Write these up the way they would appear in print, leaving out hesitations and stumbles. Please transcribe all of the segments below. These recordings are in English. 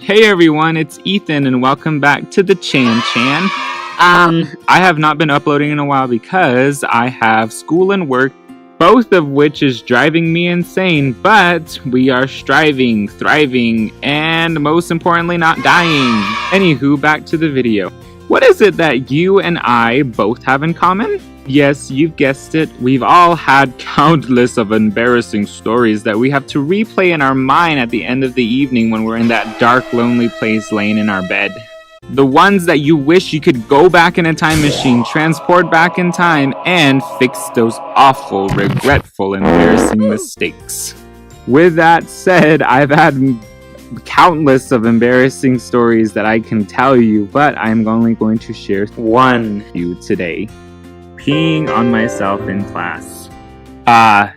Hey everyone, it's Ethan and welcome back to the Chan. I have not been uploading in a while because I have school and work, both of which is driving me insane, but we are striving, thriving, and most importantly not dying. Anywho, back to the video. What is it that you and I both have in common? Yes, you've guessed it, we've all had countless of embarrassing stories that we have to replay in our mind at the end of the evening when we're in that dark, lonely place laying in our bed. The ones that you wish you could go back in a time machine, transport back in time, and fix those awful, regretful, embarrassing mistakes. With that said, I've had countless of embarrassing stories that I can tell you, but I'm only going to share one with you today. Peeing on myself in class.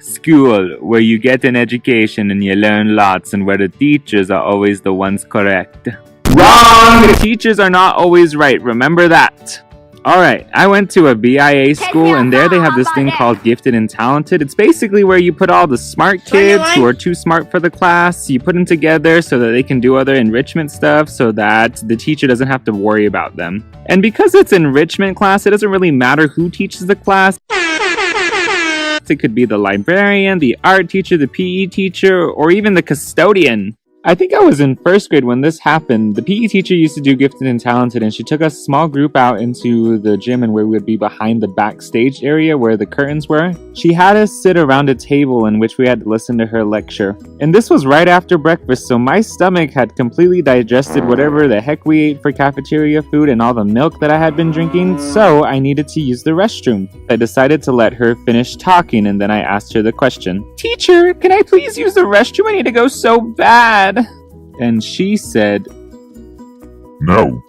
School, where you get an education and you learn lots and where the teachers are always the ones correct. Wrong! The teachers are not always right, remember that. Alright, I went to a BIA school and there they have this thing called Gifted and Talented. It's basically where you put all the smart kids who are too smart for the class, you put them together so that they can do other enrichment stuff so that the teacher doesn't have to worry about them. And because it's enrichment class, it doesn't really matter who teaches the class. It could be the librarian, the art teacher, the PE teacher, or even the custodian. I think I was in first grade when this happened. The PE teacher used to do Gifted and Talented, and she took a small group out into the gym and where we would be behind the backstage area where the curtains were. She had us sit around a table in which we had to listen to her lecture. And this was right after breakfast, so my stomach had completely digested whatever the heck we ate for cafeteria food and all the milk that I had been drinking, so I needed to use the restroom. I decided to let her finish talking, and then I asked her the question, "Teacher, can I please use the restroom? I need to go so bad." And she said, "No."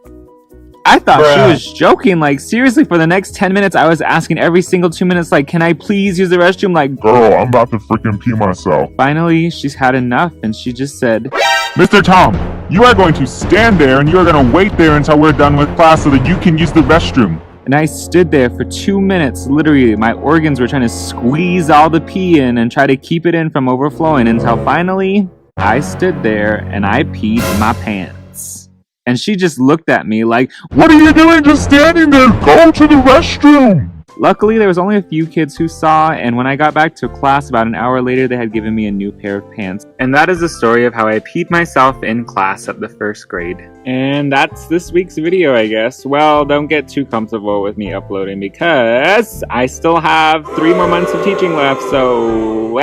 I thought she was joking. Like, seriously, for the next 10 minutes, I was asking every single 2 minutes, like, can I please use the restroom? Like, "Girl, I'm about to freaking pee myself." Finally, she's had enough, and she just said, "Mr. Tom, you are going to stand there and you are going to wait there until we're done with class so that you can use the restroom." And I stood there for 2 minutes. Literally, my organs were trying to squeeze all the pee in and try to keep it in from overflowing until finally, I stood there and I peed my pants. And she just looked at me like, "What are you doing just standing there? Go to the restroom!" Luckily, there was only a few kids who saw, and when I got back to class about an hour later, they had given me a new pair of pants. And that is the story of how I peed myself in class at the first grade. And that's this week's video, I guess. Well, don't get too comfortable with me uploading because I still have 3 more months of teaching left, so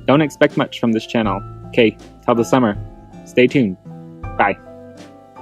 don't expect much from this channel. Okay, till the summer. Stay tuned. Bye.